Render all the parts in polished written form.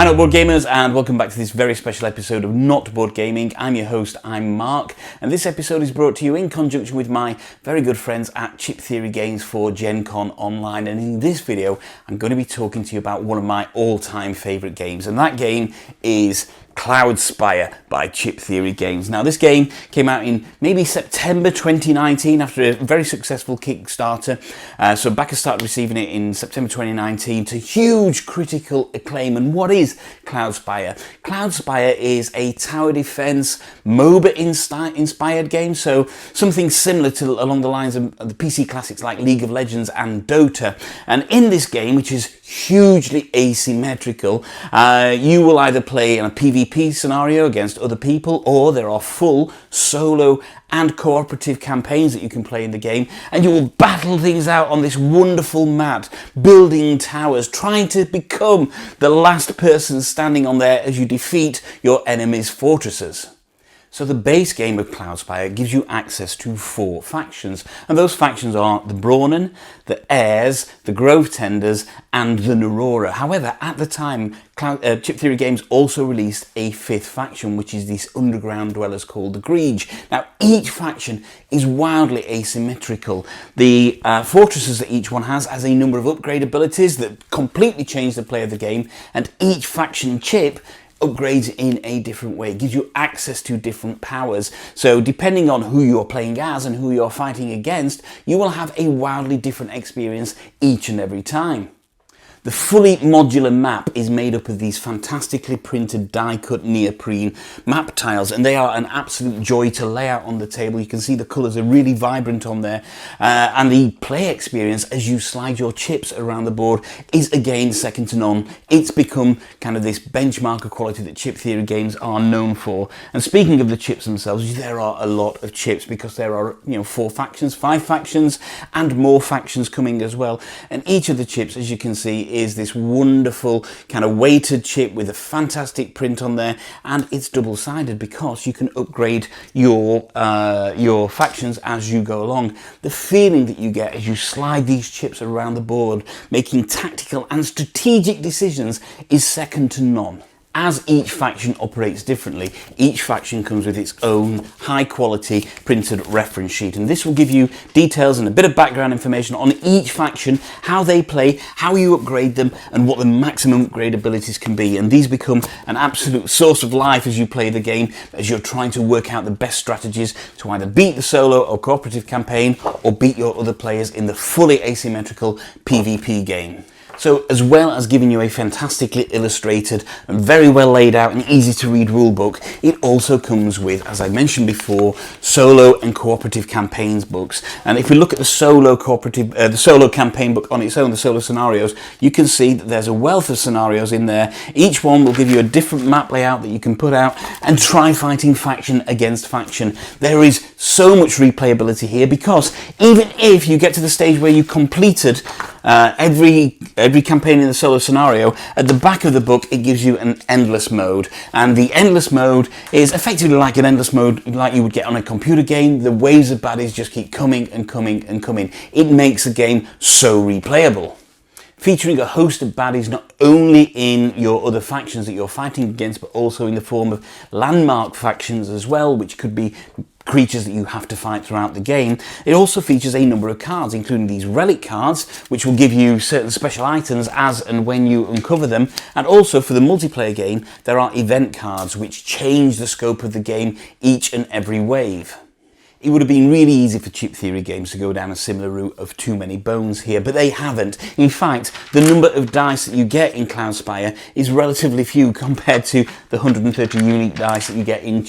Hi not board gamers, and welcome back to this very special episode of Not Board Gaming. I'm your host, I'm Mark, and this episode is brought to you in conjunction with my very good friends at Chip Theory Games for GenCon Online. And in this video I'm going to be talking to you about one of my all-time favourite games, and that game is Cloudspire by Chip Theory Games. Now this game came out in maybe September 2019 after a very successful Kickstarter. So backers started receiving it in September 2019 to huge critical acclaim. And what is Cloudspire? Cloudspire is a tower defense MOBA inspired game, so something similar to along the lines of the PC classics like League of Legends and Dota. And in this game, which is hugely asymmetrical, you will either play in a PvP scenario against other people, or there are full solo and cooperative campaigns that you can play in the game, and you will battle things out on this wonderful map, building towers, trying to become the last person standing on there as you defeat your enemy's fortresses. So the base game of Cloudspire gives you access to 4 factions, and those factions are the Brawnen, the Heirs, the Grove Tenders, and the Nerora. However, at the time, Chip Theory Games also released a 5th faction, which is these underground dwellers called the Greege. Now, each faction is wildly asymmetrical. The fortresses that each one has a number of upgrade abilities that completely change the play of the game, and each faction chip upgrades in a different way. It gives you access to different powers. So depending on who you're playing as and who you're fighting against, you will have a wildly different experience each and every time. The fully modular map is made up of these fantastically printed die-cut neoprene map tiles, and they are an absolute joy to lay out on the table. You can see the colours are really vibrant on there, and the play experience as you slide your chips around the board is again second to none. It's become kind of this benchmark of quality that Chip Theory Games are known for. And speaking of the chips themselves, there are a lot of chips because there are 4 factions, 5 factions, and more factions coming as well. And each of the chips, as you can see, is this wonderful kind of weighted chip with a fantastic print on there, and it's double-sided because you can upgrade your factions as you go along. The feeling that you get as you slide these chips around the board, making tactical and strategic decisions, is second to none. As each faction operates differently, each faction comes with its own high-quality printed reference sheet, and this will give you details and a bit of background information on each faction, how they play, how you upgrade them, and what the maximum upgrade abilities can be. And these become an absolute source of life as you play the game, as you're trying to work out the best strategies to either beat the solo or cooperative campaign, or beat your other players in the fully asymmetrical PvP game. So, as well as giving you a fantastically illustrated and very well laid out and easy to read rulebook, it also comes with, as I mentioned before, solo and cooperative campaigns books. And if we look at the solo campaign book on its own, the solo scenarios, you can see that there's a wealth of scenarios in there. Each one will give you a different map layout that you can put out and try fighting faction against faction. There is so much replayability here because even if you get to the stage where you completed every campaign in the solo scenario, at the back of the book it gives you an endless mode, and the endless mode is effectively like an endless mode like you would get on a computer game. The waves of baddies just keep coming and coming and coming. It makes the game so replayable, featuring a host of baddies not only in your other factions that you're fighting against, but also in the form of landmark factions as well, which could be creatures that you have to fight throughout the game. It also features a number of cards, including these relic cards, which will give you certain special items as and when you uncover them. And also for the multiplayer game, there are event cards, which change the scope of the game each and every wave. It would have been really easy for Chip Theory Games to go down a similar route of too many bones here, but they haven't. In fact, the number of dice that you get in Cloudspire is relatively few compared to the 130 unique dice that you get in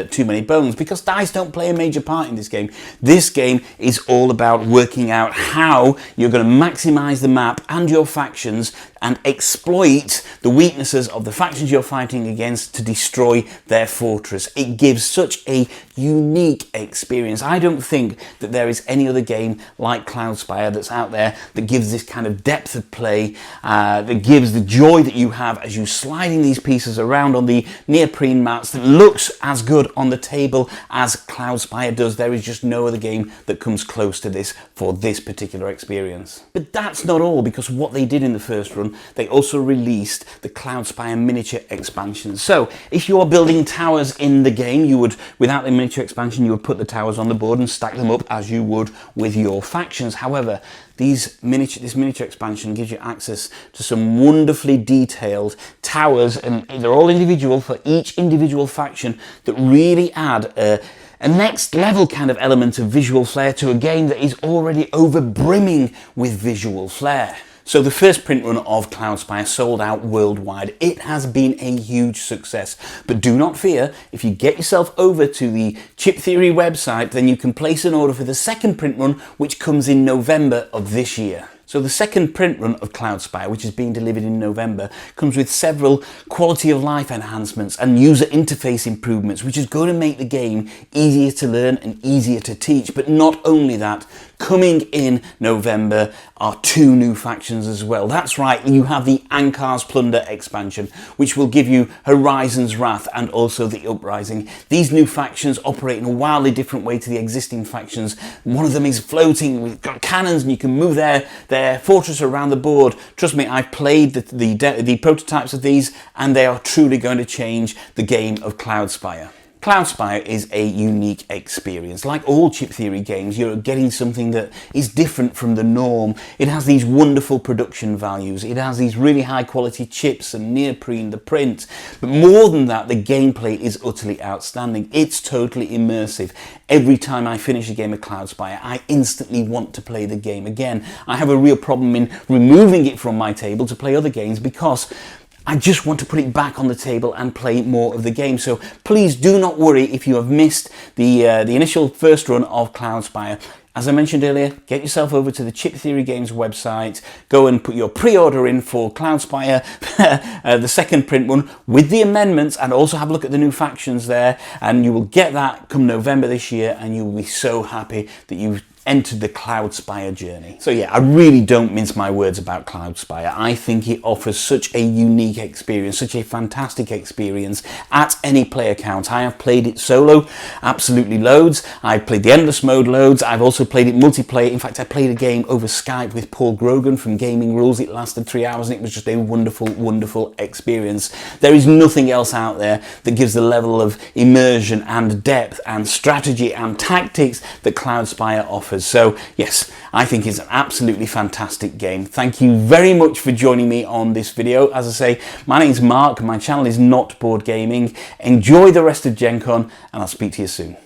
Too Many Bones, because dice don't play a major part in this game. This game is all about working out how you're going to maximize the map and your factions and exploit the weaknesses of the factions you're fighting against to destroy their fortress. It gives such a unique experience. I don't think that there is any other game like Cloudspire that's out there that gives this kind of depth of play, that gives the joy that you have as you sliding these pieces around on the neoprene mats, that looks as good on the table as Cloudspire does. There is just no other game that comes close to this for this particular experience. But that's not all, because what they did in the first run run, they also released the Cloudspire miniature expansion. So if you are building towers in the game, you would, without the miniature expansion, you would put the towers on the board and stack them up as you would with your factions. However, this miniature expansion gives you access to some wonderfully detailed towers, and they're all individual for each individual faction, that really add a next level kind of element of visual flair to a game that is already over brimming with visual flair. So the first print run of Cloudspire sold out worldwide. It has been a huge success. But do not fear, if you get yourself over to the Chip Theory website, then you can place an order for the second print run, which comes in November of this year. So the second print run of Cloudspire, which is being delivered in November, comes with several quality of life enhancements and user interface improvements, which is going to make the game easier to learn and easier to teach. But not only that, coming in November are 2 new factions as well. That's right, you have the Ankar's Plunder expansion, which will give you Horizon's Wrath and also the Uprising. These new factions operate in a wildly different way to the existing factions. One of them is floating, we've got cannons, and you can move their fortress around the board. Trust me, I've played the prototypes of these, and they are truly going to change the game of Cloudspire. Cloudspire is a unique experience. Like all Chip Theory games, you're getting something that is different from the norm. It has these wonderful production values. It has these really high quality chips and neoprene, the print. But more than that, the gameplay is utterly outstanding. It's totally immersive. Every time I finish a game of Cloudspire, I instantly want to play the game again. I have a real problem in removing it from my table to play other games because I just want to put it back on the table and play more of the game. So please do not worry if you have missed the initial first run of Cloudspire. As I mentioned earlier, get yourself over to the Chip Theory Games website, go and put your pre-order in for Cloudspire, the second print run, with the amendments, and also have a look at the new factions there, and you will get that come November this year, and you will be so happy that you've entered the Cloudspire journey. So yeah, I really don't mince my words about Cloudspire. I think it offers such a unique experience, such a fantastic experience at any player count. I have played it solo, absolutely loads. I've played the endless mode loads. I've also played it multiplayer. In fact, I played a game over Skype with Paul Grogan from Gaming Rules. It lasted 3 hours and it was just a wonderful, wonderful experience. There is nothing else out there that gives the level of immersion and depth and strategy and tactics that Cloudspire offers. So yes, I think it's an absolutely fantastic game. Thank you very much for joining me on this video. As I say, my name's Mark, my channel is Not Board Gaming. Enjoy the rest of GenCon, and I'll speak to you soon.